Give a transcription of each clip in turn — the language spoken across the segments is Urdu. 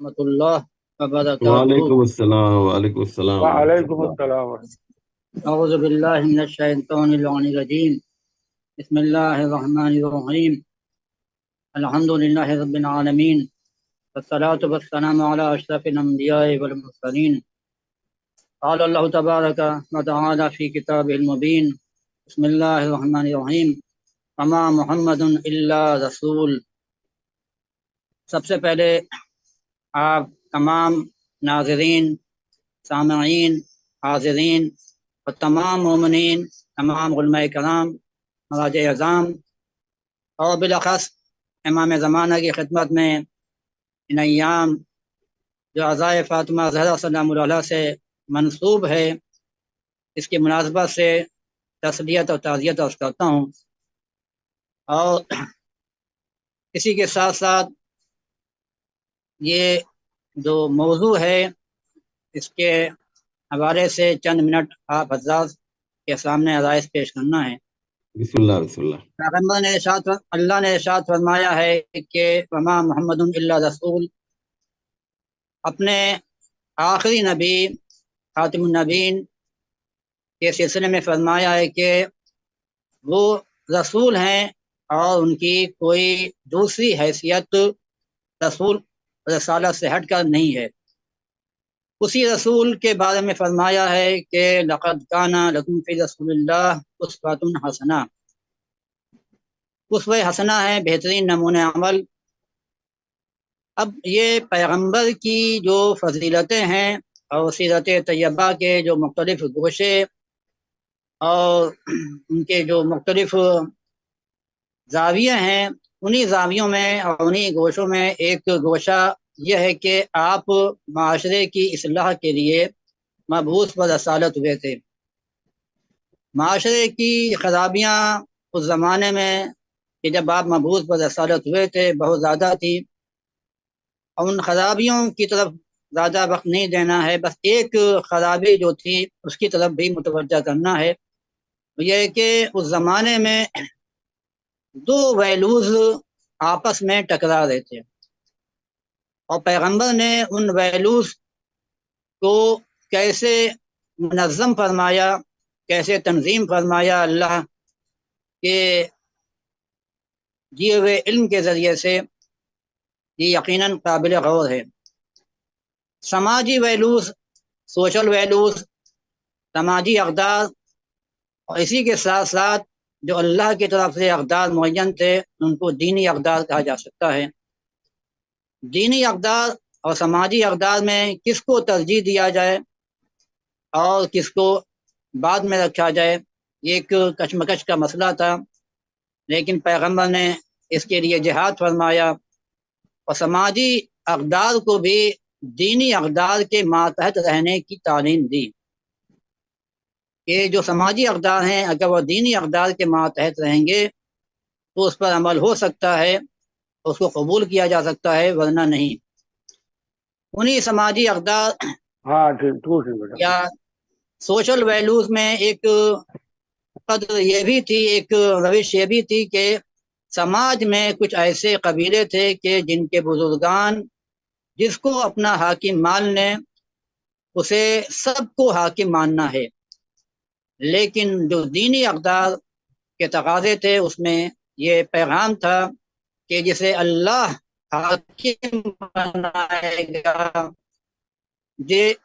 ورحمۃ اللہ وبرکاتہ۔ وعلیکم السلام، وعلیکم السلام ورحمۃ وعلیکم اللہ۔ السلام ورحمۃ اعوذ باللہ من الشیطان اللعین الرجیم، بسم اللہ الرحمن الرحیم، الحمد للہ رب العالمین، والصلاة والسلام علی اشرف الانبیاء والمرسلین۔ قال اللہ تبارک وتعالی فی کتابہ المبین، بسم اللہ الرحمن الرحیم، وما محمد الا رسول۔ سب سے پہلے آپ تمام ناظرین، سامعین، حاضرین اور تمام مومنین، تمام علماء کرام، مراجع اعظام اور بالاخص امام زمانہ کی خدمت میں ان ایام جو عزائے فاطمہ زہرا سلام اللہ علیہ سے منسوب ہے، اس کی مناسبت سے تسلیت اور تعزیت عرض کرتا ہوں۔ اور اسی کے ساتھ ساتھ یہ جو موضوع ہے اس کے حوالے سے چند منٹ آپ حضرات کے سامنے عرائض پیش کرنا ہے۔ بسم اللہ، بسم اللہ۔ پیغمبر نے اللہ نے ارشاد فرمایا ہے کہ وما محمد الا رسول، اپنے آخری نبی خاتم النبیین کے سلسلے میں فرمایا ہے کہ وہ رسول ہیں اور ان کی کوئی دوسری حیثیت رسول رسالت سے ہٹ کر نہیں ہے۔ اسی رسول کے بارے میں فرمایا ہے کہ لقد کان لکم فی رسول اللہ اسوۃ حسنہ، اسوہ حسنہ ہے بہترین نمونۂ عمل۔ اب یہ پیغمبر کی جو فضیلتیں ہیں اور سیرت طیبہ کے جو مختلف گوشے اور ان کے جو مختلف زاویے ہیں، انہی زاویوں میں اور انہی گوشوں میں ایک گوشہ یہ ہے کہ آپ معاشرے کی اصلاح کے لیے مبعوث و رسالت ہوئے تھے۔ معاشرے کی خرابیاں اس زمانے میں کہ جب آپ مبعوث و رسالت ہوئے تھے بہت زیادہ تھی، اور ان خرابیوں کی طرف زیادہ وقت نہیں دینا ہے، بس ایک خرابی جو تھی اس کی طرف بھی متوجہ کرنا ہے۔ یہ کہ اس زمانے میں دو ویلوز آپس میں ٹکرا رہے تھے، اور پیغمبر نے ان ویلوز کو کیسے منظم فرمایا، کیسے تنظیم فرمایا اللہ کے دیے ہوئے علم کے ذریعے سے، یہ یقیناً قابل غور ہے۔ سماجی ویلوز، سوشل ویلوز، سماجی اقدار، اور اسی کے ساتھ ساتھ جو اللہ کی طرف سے اقدار معین تھے ان کو دینی اقدار کہا جا سکتا ہے۔ دینی اقدار اور سماجی اقدار میں کس کو ترجیح دیا جائے اور کس کو بعد میں رکھا جائے، یہ ایک کشمکش کا مسئلہ تھا، لیکن پیغمبر نے اس کے لیے جہاد فرمایا اور سماجی اقدار کو بھی دینی اقدار کے ماتحت رہنے کی تعلیم دی کہ جو سماجی اقدار ہیں اگر وہ دینی اقدار کے ماتحت رہیں گے تو اس پر عمل ہو سکتا ہے، اس کو قبول کیا جا سکتا ہے، ورنہ نہیں۔ انہی سماجی اقدار ہاں ٹھیک بیٹا۔ یا سوشل ویلوز میں ایک قدر یہ بھی تھی، ایک روش یہ بھی تھی کہ سماج میں کچھ ایسے قبیلے تھے کہ جن کے بزرگان جس کو اپنا حاکم مان لیں اسے سب کو حاکم ماننا ہے، لیکن جو دینی اقدار کے تقاضے تھے اس میں یہ پیغام تھا کہ جسے اللہ حاکم بنائے گا،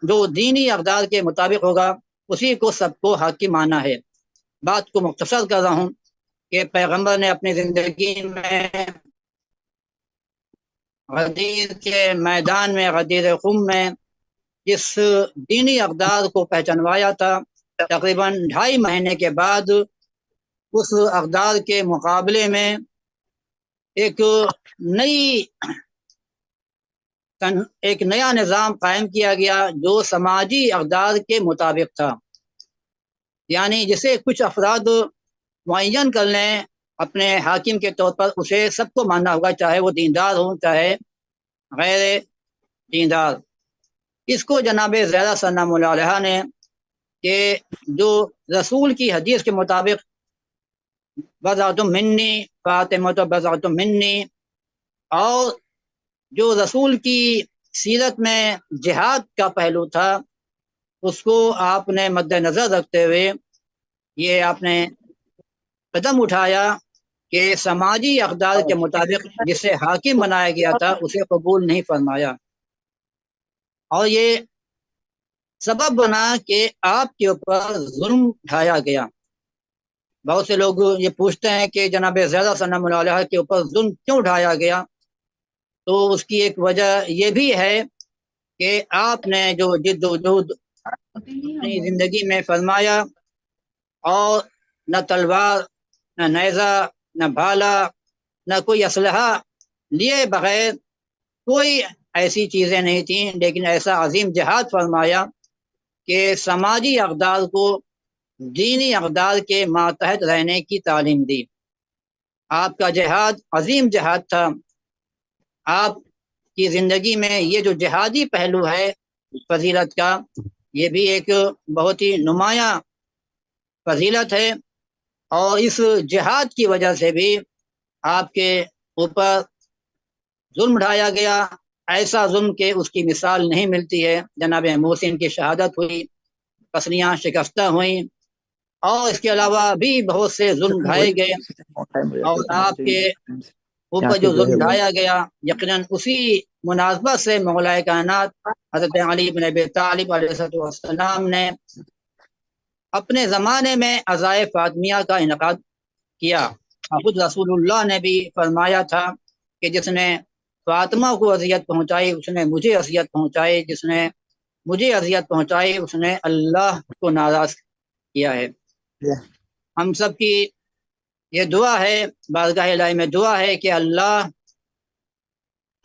جو دینی اقدار کے مطابق ہوگا اسی کو سب کو حاکم مانا ہے۔ بات کو مختصر کر رہا ہوں کہ پیغمبر نے اپنی زندگی میں غدیر کے میدان میں، غدیر خم میں جس دینی اقدار کو پہچانوایا تھا، تقریباً 2.5 مہینے کے بعد اس اقدار کے مقابلے میں ایک نیا نظام قائم کیا گیا جو سماجی اقدار کے مطابق تھا، یعنی جسے کچھ افراد معین کر لیں اپنے حاکم کے طور پر، اسے سب کو ماننا ہوگا، چاہے وہ دیندار ہوں چاہے غیر دیندار۔ اس کو جناب زہرا سلام اللہ علیہ نے کہ جو رسول کی حدیث کے مطابق بضعۃ منی فاطمہ بضعۃ منی، اور جو رسول کی سیرت میں جہاد کا پہلو تھا اس کو آپ نے مد نظر رکھتے ہوئے یہ آپ نے قدم اٹھایا کہ سماجی اقدار کے مطابق جسے حاکم بنایا گیا تھا اسے قبول نہیں فرمایا، اور یہ سبب بنا کہ آپ کے اوپر ظلم اٹھایا گیا۔ بہت سے لوگ یہ پوچھتے ہیں کہ جناب زیادہ سلام اللہ علیہ کے اوپر ظلم کیوں اٹھایا گیا، تو اس کی ایک وجہ یہ بھی ہے کہ آپ نے جو جد و جہد اپنی زندگی میں فرمایا، اور نہ تلوار نہ نیزہ نہ بھالا نہ کوئی اسلحہ لیے بغیر کوئی ایسی چیزیں نہیں تھیں، لیکن ایسا عظیم جہاد فرمایا کہ سماجی اقدار کو دینی اقدار کے ماتحت رہنے کی تعلیم دی۔ آپ کا جہاد عظیم جہاد تھا۔ آپ کی زندگی میں یہ جو جہادی پہلو ہے فضیلت کا، یہ بھی ایک بہت ہی نمایاں فضیلت ہے، اور اس جہاد کی وجہ سے بھی آپ کے اوپر ظلم ڈھایا گیا، ایسا ظلم کہ اس کی مثال نہیں ملتی ہے۔ جناب محسن کی شہادت ہوئی، پسلیاں شکستہ ہوئیں، اور اس کے علاوہ بھی بہت سے ظلم ڈھائے گئے، اور آپ کے اوپر جو ظلم ڈھایا گیا یقیناً اسی مناسبت سے مولا کائنات حضرت علی بن ابی طالب علیہ السلام نے اپنے زمانے میں عزائے فاطمیہ کا انعقاد کیا۔ خود رسول اللہ نے بھی فرمایا تھا کہ جس نے فاطمہ کو اذیت پہنچائی اس نے مجھے اذیت پہنچائی، جس نے مجھے اذیت پہنچائی اس نے اللہ کو ناراض کیا ہے۔ ہم سب کی یہ دعا ہے، بارگاہ الہی میں دعا ہے کہ اللہ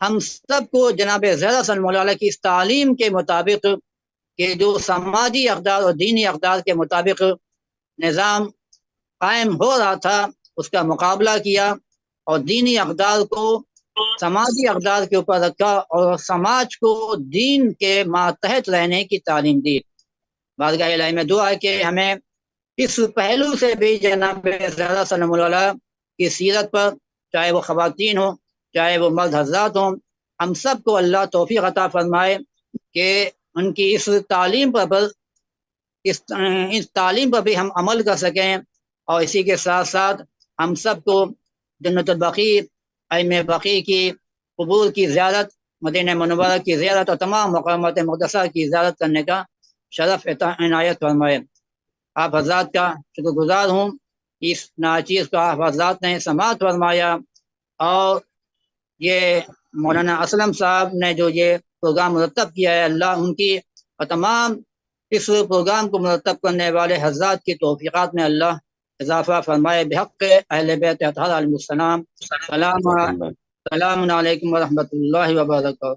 ہم سب کو جناب زیادہ صلی اللہ علیہ کی اس تعلیم کے مطابق کہ جو سماجی اقدار اور دینی اقدار کے مطابق نظام قائم ہو رہا تھا اس کا مقابلہ کیا، اور دینی اقدار کو سماجی اقدار کے اوپر رکھا، اور سماج کو دین کے ماتحت رہنے کی تعلیم دی۔ بارگاہ الہی میں دعا ہے کہ ہمیں اس پہلو سے بھی جناب زیادہ صلی اللہ علیہ کی سیرت پر، چاہے وہ خواتین ہوں چاہے وہ مرد حضرات ہوں، ہم سب کو اللہ توفیق عطا فرمائے کہ ان کی اس تعلیم پر بھی ہم عمل کر سکیں، اور اسی کے ساتھ ساتھ ہم سب کو جنت البقیع ایم بقیع کی قبور کی زیارت، مدینہ منورہ کی زیارت اور تمام مقامات مقدسہ کی زیارت کرنے کا شرف عنایت فرمائے۔ آپ حضرات کا شکر گزار ہوں، اس ناچیز کا آپ حضرات نے سماعت فرمایا، اور یہ مولانا اسلم صاحب نے جو یہ پروگرام مرتب کیا ہے، اللہ ان کی اور تمام اس پروگرام کو مرتب کرنے والے حضرات کی توفیقات میں اللہ اضافہ فرمائے، بحق اہل بیت اطہار علیہ السلام۔ سلام علیکم ورحمۃ اللہ وبرکاتہ۔